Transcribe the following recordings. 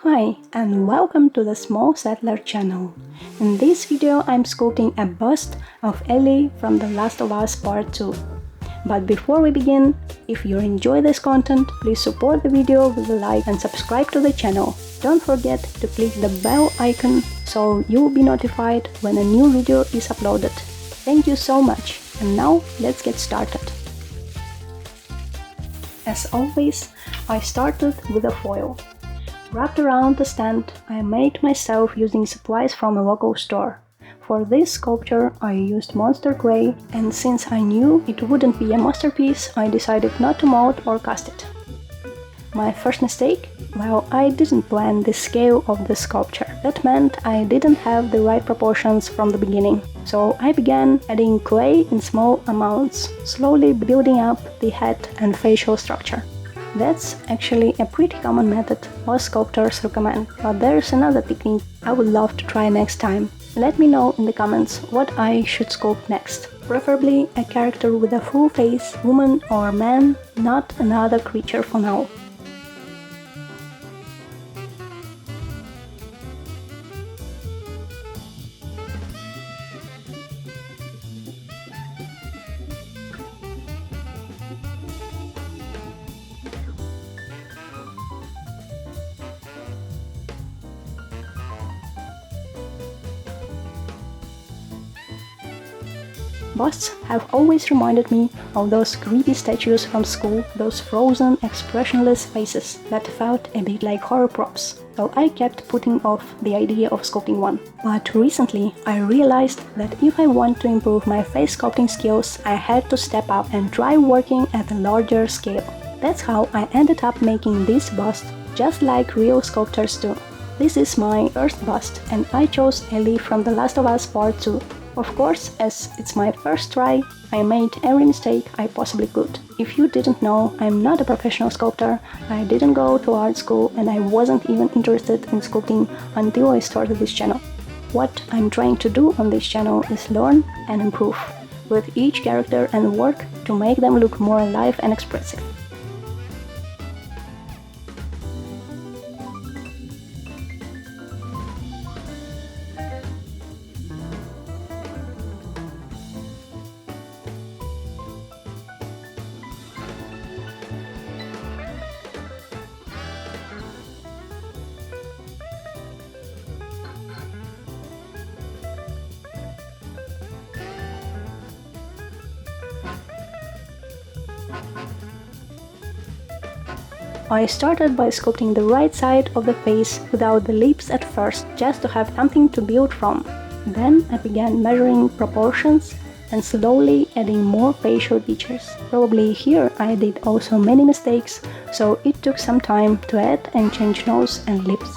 Hi and welcome to the Small Settler channel. In this video I'm sculpting a bust of Ellie from The Last of Us Part 2. But before we begin, if you enjoy this content, please support the video with a like and subscribe to the channel. Don't forget to click the bell icon so you will be notified when a new video is uploaded. Thank you so much, and now let's get started. As always, I started with a foil. Wrapped around the stand, I made myself using supplies from a local store. For this sculpture, I used monster clay, and since I knew it wouldn't be a masterpiece, I decided not to mold or cast it. My first mistake? Well, I didn't plan the scale of the sculpture. That meant I didn't have the right proportions from the beginning. So I began adding clay in small amounts, slowly building up the head and facial structure. That's actually a pretty common method most sculptors recommend, but there's another technique I would love to try next time. Let me know in the comments what I should sculpt next. Preferably a character with a full face, woman or man, not another creature for now. Busts have always reminded me of those creepy statues from school, those frozen, expressionless faces that felt a bit like horror props, so I kept putting off the idea of sculpting one. But recently, I realized that if I want to improve my face sculpting skills, I had to step up and try working at a larger scale. That's how I ended up making this bust, just like real sculptors do. This is my first bust, and I chose Ellie from The Last of Us Part 2. Of course, as it's my first try, I made every mistake I possibly could. If you didn't know, I'm not a professional sculptor, I didn't go to art school, and I wasn't even interested in sculpting until I started this channel. What I'm trying to do on this channel is learn and improve, with each character and work to make them look more alive and expressive. I started by sculpting the right side of the face without the lips at first, just to have something to build from. Then I began measuring proportions and slowly adding more facial features. Probably here I did also many mistakes, so it took some time to add and change nose and lips.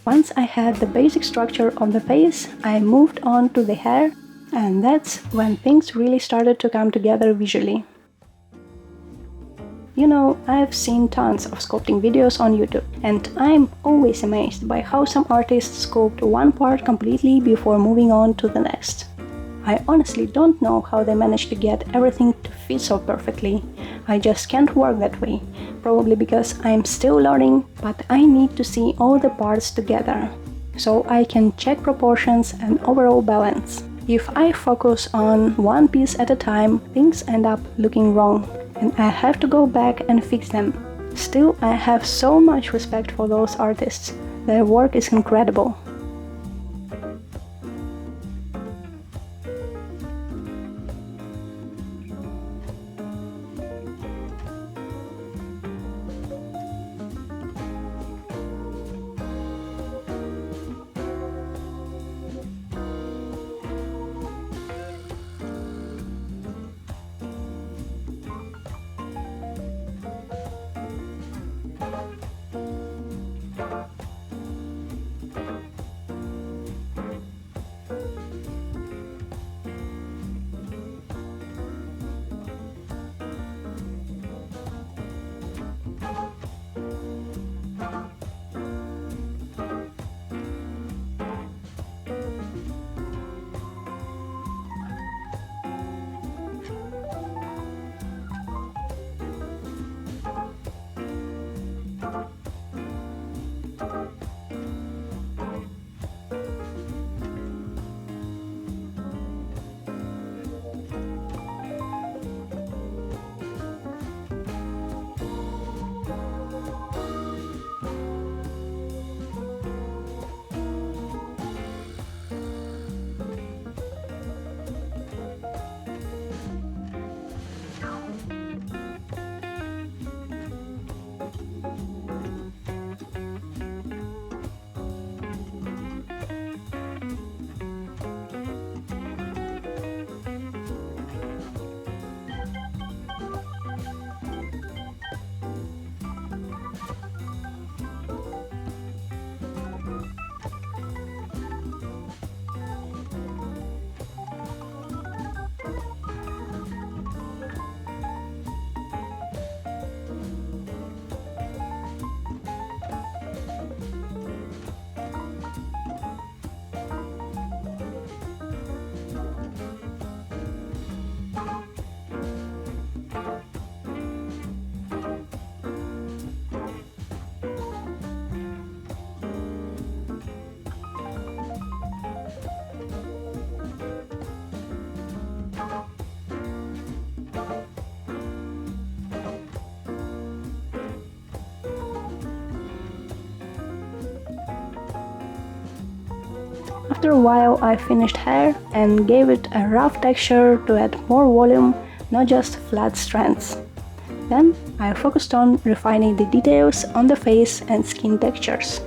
Once I had the basic structure of the face, I moved on to the hair, and that's when things really started to come together visually. You know, I've seen tons of sculpting videos on YouTube, and I'm always amazed by how some artists sculpt one part completely before moving on to the next. I honestly don't know how they manage to get everything to fit so perfectly. I just can't work that way, probably because I'm still learning, but I need to see all the parts together, so I can check proportions and overall balance. If I focus on one piece at a time, things end up looking wrong, and I have to go back and fix them. Still, I have so much respect for those artists. Their work is incredible. After a while, I finished hair and gave it a rough texture to add more volume, not just flat strands. Then I focused on refining the details on the face and skin textures.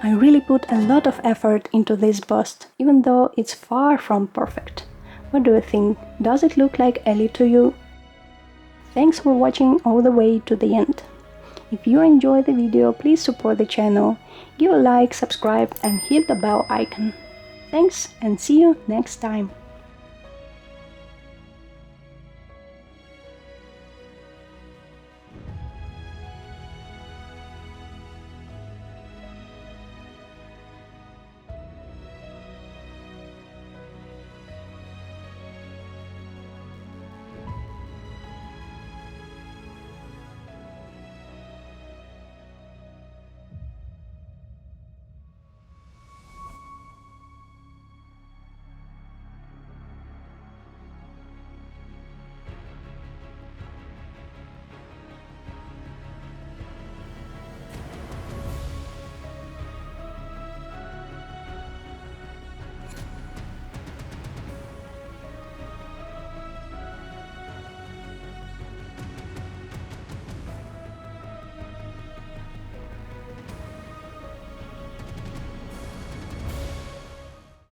I really put a lot of effort into this bust, even though it's far from perfect. What do you think? Does it look like Ellie to you? Thanks for watching all the way to the end. If you enjoyed the video, please support the channel, give a like, subscribe and hit the bell icon. Thanks and see you next time.